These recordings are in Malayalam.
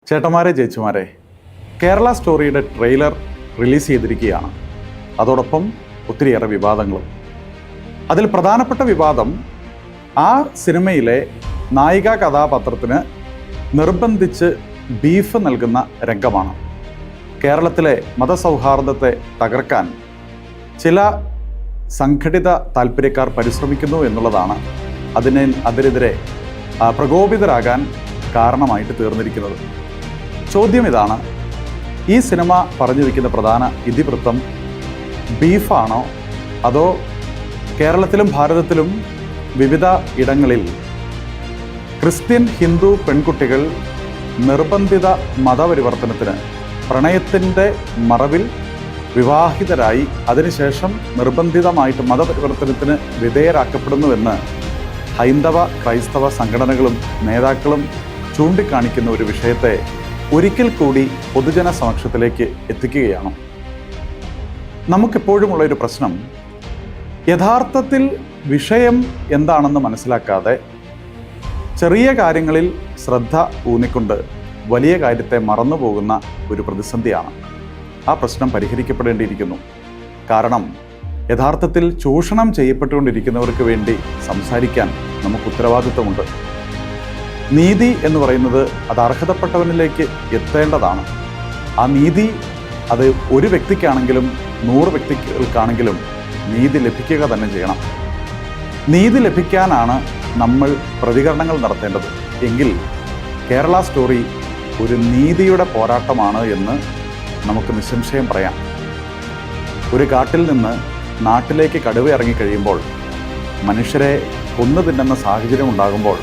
ചേട്ടന്മാരെ ചേച്ചിമാരെ, കേരള സ്റ്റോറിയുടെ ട്രെയിലർ റിലീസ് ചെയ്തിരിക്കുകയാണ്. അതോടൊപ്പം ഒത്തിരിയേറെ വിവാദങ്ങളും. അതിൽ പ്രധാനപ്പെട്ട വിവാദം ആ സിനിമയിലെ നായിക കഥാപാത്രത്തിന് നിർബന്ധിച്ച് ബീഫ് നൽകുന്ന രംഗമാണ്. കേരളത്തിലെ മതസൗഹാർദ്ദത്തെ തകർക്കാൻ ചില സംഘടിത താല്പര്യക്കാർ പരിശ്രമിക്കുന്നു എന്നുള്ളതാണ് അതിനെതിരെ പ്രകോപിതരാകാൻ കാരണമായിട്ട് തീർന്നിരിക്കുന്നത്. ചോദ്യം ഇതാണ്: ഈ സിനിമ പറഞ്ഞു വയ്ക്കുന്ന പ്രധാന ഇതിവൃത്തം ബീഫാണോ, അതോ കേരളത്തിലും ഭാരതത്തിലും വിവിധ ഇടങ്ങളിൽ ക്രിസ്ത്യൻ ഹിന്ദു പെൺകുട്ടികൾ നിർബന്ധിത മതപരിവർത്തനത്തിന് പ്രണയത്തിൻ്റെ മറവിൽ വിവാഹിതരായി അതിനുശേഷം നിർബന്ധിതമായിട്ട് മതപരിവർത്തനത്തിന് വിധേയരാക്കപ്പെടുന്നുവെന്ന് ഹൈന്ദവ ക്രൈസ്തവ സംഘടനകളും നേതാക്കളും ചൂണ്ടിക്കാണിക്കുന്ന ഒരു വിഷയത്തെ ഒരിക്കൽ കൂടി പൊതുജന സമക്ഷത്തിലേക്ക് എത്തിക്കുകയാണ്. നമുക്കെപ്പോഴുമുള്ളൊരു പ്രശ്നം, യഥാർത്ഥത്തിൽ വിഷയം എന്താണെന്ന് മനസ്സിലാക്കാതെ ചെറിയ കാര്യങ്ങളിൽ ശ്രദ്ധ ഊന്നിക്കൊണ്ട് വലിയ കാര്യത്തെ മറന്നുപോകുന്ന ഒരു പ്രതിസന്ധിയാണ്. ആ പ്രശ്നം പരിഹരിക്കപ്പെടേണ്ടിയിരിക്കുന്നു. കാരണം യഥാർത്ഥത്തിൽ ചൂഷണം ചെയ്യപ്പെട്ടുകൊണ്ടിരിക്കുന്നവർക്ക് വേണ്ടി സംസാരിക്കാൻ നമുക്ക് ഉത്തരവാദിത്വമുണ്ട്. നീതി എന്ന് പറയുന്നത് അത് അർഹതപ്പെട്ടവനിലേക്ക് എത്തേണ്ടതാണ്. ആ നീതി അത് ഒരു വ്യക്തിക്കാണെങ്കിലും 100 വ്യക്തികൾക്കാണെങ്കിലും നീതി ലഭിക്കുക തന്നെ ചെയ്യണം. നീതി ലഭിക്കാനാണ് നമ്മൾ പ്രതികരണങ്ങൾ നടത്തേണ്ടത്. എങ്കിൽ കേരള സ്റ്റോറി ഒരു നീതിയുടെ പോരാട്ടമാണ് എന്ന് നമുക്ക് നിസ്സംശയം പറയാം. ഒരു കാട്ടിൽ നിന്ന് നാട്ടിലേക്ക് കടുവ ഇറങ്ങിക്കഴിയുമ്പോൾ മനുഷ്യരെ കൊന്നു തിന്നുന്ന സാഹചര്യം ഉണ്ടാകുമ്പോൾ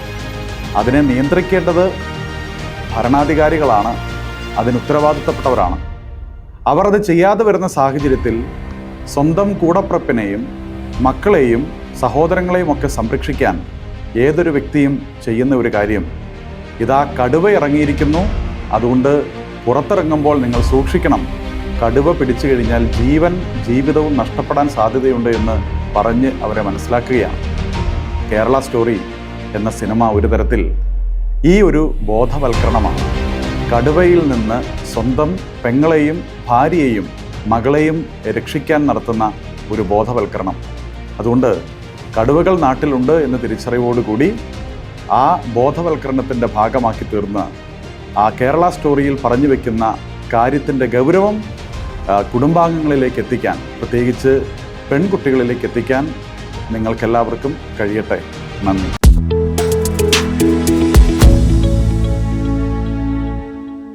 അതിനെ നിയന്ത്രിക്കേണ്ടത് ഭരണാധികാരികളാണ്, അതിന് ഉത്തരവാദിത്തപ്പെട്ടവരാണ്. അവർ അത് ചെയ്യാതെ വരുന്ന സാഹചര്യത്തിൽ സ്വന്തം കൂടപ്പിറപ്പിനെയും മക്കളെയും സഹോദരങ്ങളെയും ഒക്കെ സംരക്ഷിക്കാൻ ഏതൊരു വ്യക്തിയും ചെയ്യുന്ന ഒരു കാര്യം, ഇതാ കടുവ ഇറങ്ങിയിരിക്കുന്നു, അതുകൊണ്ട് പുറത്തിറങ്ങുമ്പോൾ നിങ്ങൾ സൂക്ഷിക്കണം, കടുവ പിടിച്ചു കഴിഞ്ഞാൽ ജീവിതവും നഷ്ടപ്പെടാൻ സാധ്യതയുണ്ട് എന്ന് പറഞ്ഞ് അവരെ മനസ്സിലാക്കുകയാണ്. കേരള സ്റ്റോറി എന്ന സിനിമ ഒരു തരത്തിൽ ഈ ഒരു ബോധവൽക്കരണമാണ്. കടുവയിൽ നിന്ന് സ്വന്തം പെങ്ങളെയും ഭാര്യയെയും മകളെയും രക്ഷിക്കാൻ നടത്തുന്ന ഒരു ബോധവൽക്കരണം. അതുകൊണ്ട് കടുവകൾ നാട്ടിലുണ്ട് എന്ന തിരിച്ചറിവോടുകൂടി ആ ബോധവൽക്കരണത്തിൻ്റെ ഭാഗമാക്കി തീർന്ന് ആ കേരള സ്റ്റോറിയിൽ പറഞ്ഞു വയ്ക്കുന്ന കാര്യത്തിൻ്റെ ഗൗരവം കുടുംബാംഗങ്ങളിലേക്ക് എത്തിക്കാൻ, പ്രത്യേകിച്ച് പെൺകുട്ടികളിലേക്ക് എത്തിക്കാൻ നിങ്ങൾക്കെല്ലാവർക്കും കഴിയട്ടെ. നന്ദി.